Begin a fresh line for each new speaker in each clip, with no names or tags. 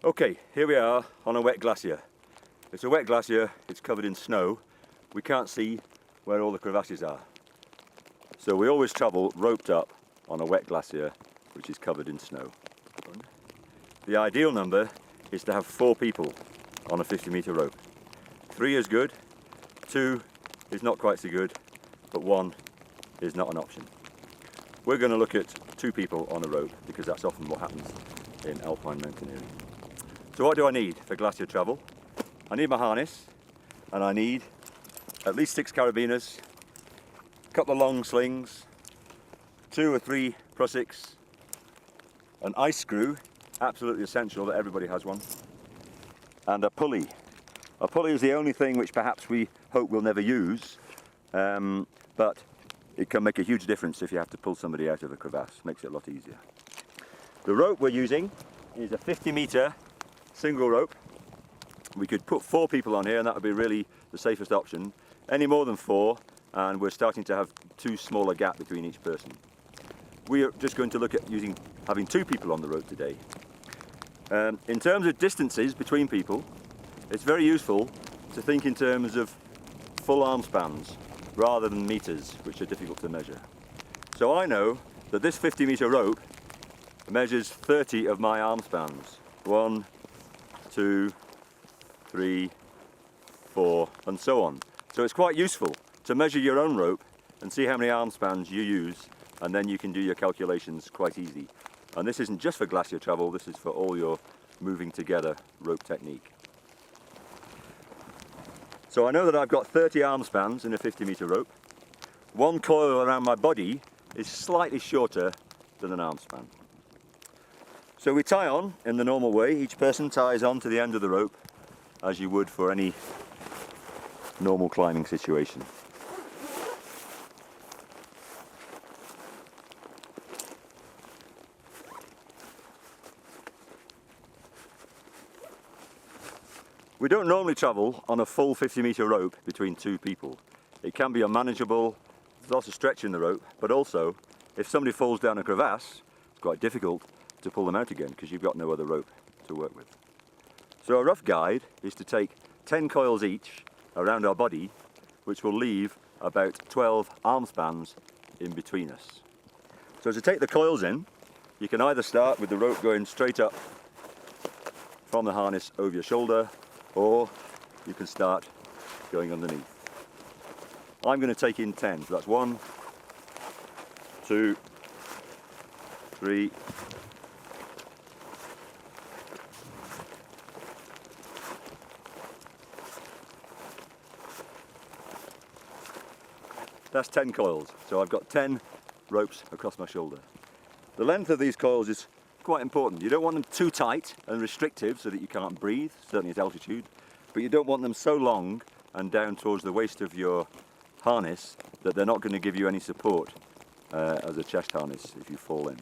Okay, here we are on a wet glacier. It's a wet glacier, it's covered in snow. We can't see where all the crevasses are. So we always travel roped up on a wet glacier which is covered in snow. The ideal number is to have 4 people on a 50-meter rope. 3 is good, 2 is not quite so good, but 1 is not an option. We're going to look at 2 people on a rope because that's often what happens in alpine mountaineering. So what do I need for glacier travel? I need my harness, and I need at least 6 carabiners, a couple of long slings, 2 or 3 prussiks, an ice screw, absolutely essential that everybody has one, and a pulley. A pulley is the only thing which perhaps we hope we'll never use, but it can make a huge difference if you have to pull somebody out of a crevasse. Makes it a lot easier. The rope we're using is a 50-meter single rope. We could put 4 people on here and that would be really the safest option. Any more than 4 and we're starting to have too small a gap between each person. We are just going to look at having 2 people on the rope today. In terms of distances between people, it's very useful to think in terms of full arm spans rather than meters, which are difficult to measure. So I know that this 50-meter rope measures 30 of my arm spans. 1, 2, 3, 4, and so on. So it's quite useful to measure your own rope and see how many arm spans you use, and then you can do your calculations quite easy. And this isn't just for glacier travel, this is for all your moving together rope technique. So I know that I've got 30 arm spans in a 50-meter rope. 1 coil around my body is slightly shorter than an arm span. So we tie on in the normal way. Each person ties on to the end of the rope as you would for any normal climbing situation. We don't normally travel on a full 50-meter rope between 2 people. It can be unmanageable, there's lots of stretch in the rope, but also if somebody falls down a crevasse, it's quite difficult to pull them out again because you've got no other rope to work with. So a rough guide is to take 10 coils each around our body, which will leave about 12 arm spans in between us. So to take the coils in, you can either start with the rope going straight up from the harness over your shoulder, or you can start going underneath. I'm going to take in 10, so that's 1, 2, 3, 10 coils, so I've got 10 ropes across my shoulder. The length of these coils is quite important. You don't want them too tight and restrictive so that you can't breathe, certainly at altitude, but you don't want them so long and down towards the waist of your harness that they're not going to give you any support as a chest harness if you fall in.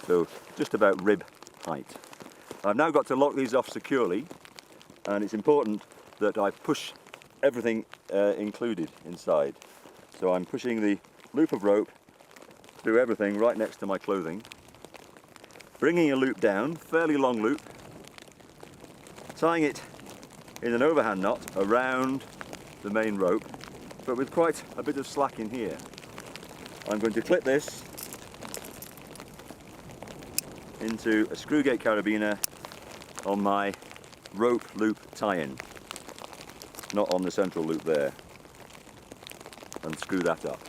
So just about rib height. I've now got to lock these off securely, and it's important that I push everything included inside. So I'm pushing the loop of rope through everything right next to my clothing, bringing a loop down, fairly long loop, tying it in an overhand knot around the main rope, but with quite a bit of slack in here. I'm going to clip this into a screw gate carabiner on my rope loop tie-in, not on the central loop there, and screw that up.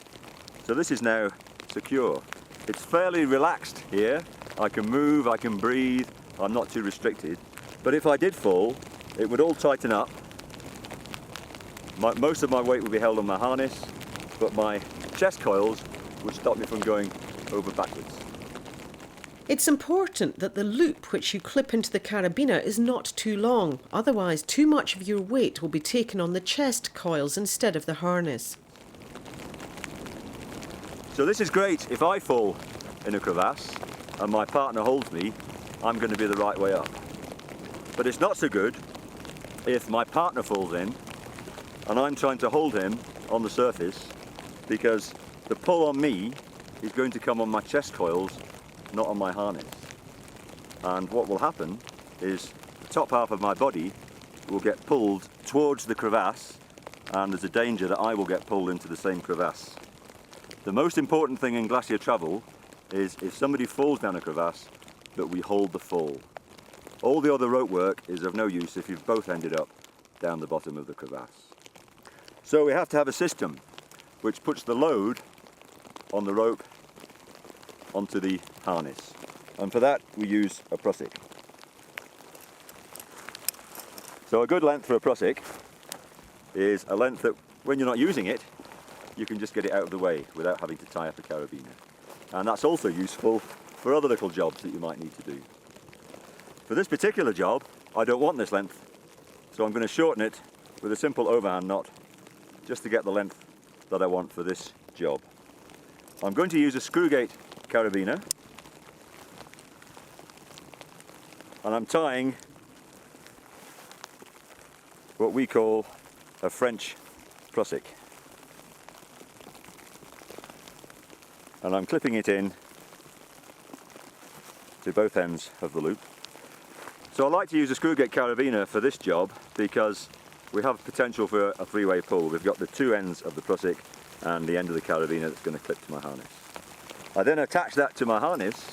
So this is now secure. It's fairly relaxed here. I can move, I can breathe, I'm not too restricted. But if I did fall, it would all tighten up. Most of my weight would be held on my harness, but my chest coils would stop me from going over backwards.
It's important that the loop which you clip into the carabiner is not too long, otherwise too much of your weight will be taken on the chest coils instead of the harness.
So this is great if I fall in a crevasse and my partner holds me, I'm going to be the right way up. But it's not so good if my partner falls in and I'm trying to hold him on the surface, because the pull on me is going to come on my chest coils, not on my harness. And what will happen is the top half of my body will get pulled towards the crevasse, and there's a danger that I will get pulled into the same crevasse. The most important thing in glacier travel is if somebody falls down a crevasse, that we hold the fall. All the other rope work is of no use if you've both ended up down the bottom of the crevasse. So we have to have a system which puts the load on the rope onto the harness. And for that we use a prusik. So a good length for a prusik is a length that when you're not using it, you can just get it out of the way without having to tie up a carabiner. And that's also useful for other little jobs that you might need to do. For this particular job, I don't want this length, so I'm going to shorten it with a simple overhand knot just to get the length that I want for this job. I'm going to use a screw gate carabiner, and I'm tying what we call a French prusik. And I'm clipping it in to both ends of the loop. So I like to use a screw gate carabiner for this job because we have potential for a three-way pull. We've got the two ends of the prusik and the end of the carabiner that's going to clip to my harness. I then attach that to my harness,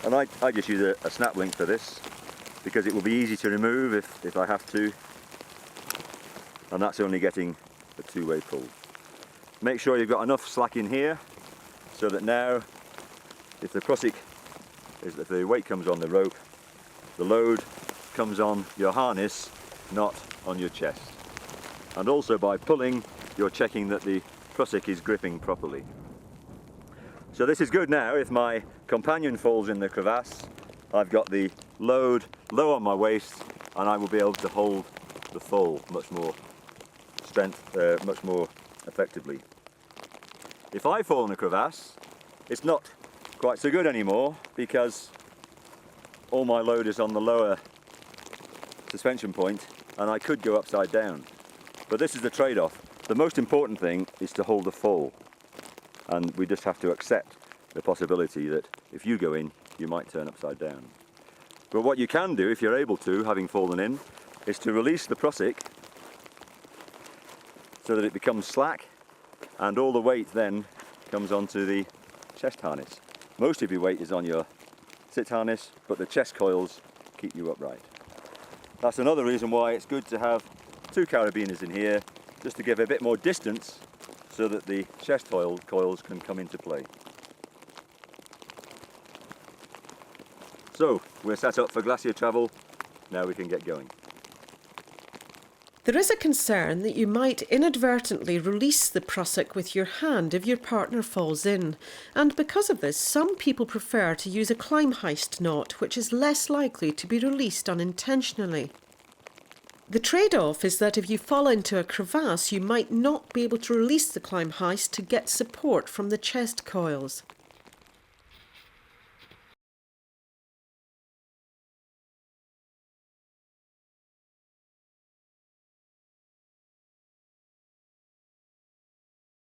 and I just use a snap link for this because it will be easy to remove if I have to, and that's only getting a two-way pull. Make sure you've got enough slack in here so that now if the weight comes on the rope, the load comes on your harness, not on your chest. And also by pulling, you're checking that the prusik is gripping properly. So this is good now. If my companion falls in the crevasse, I've got the load low on my waist and I will be able to hold the fall much more effectively. If I fall in a crevasse, it's not quite so good anymore because all my load is on the lower suspension point and I could go upside down. But this is the trade-off. The most important thing is to hold the fall, and we just have to accept the possibility that if you go in, you might turn upside down. But what you can do, if you're able to, having fallen in, is to release the prusik so that it becomes slack, and all the weight then comes onto the chest harness. Most of your weight is on your sit harness, but the chest coils keep you upright. That's another reason why it's good to have two carabiners in here, just to give a bit more distance so that the chest coils can come into play. So, we're set up for glacier travel, now we can get going.
There is a concern that you might inadvertently release the prusik with your hand if your partner falls in, and because of this, some people prefer to use a climb heist knot, which is less likely to be released unintentionally. The trade-off is that if you fall into a crevasse, you might not be able to release the climb heist to get support from the chest coils.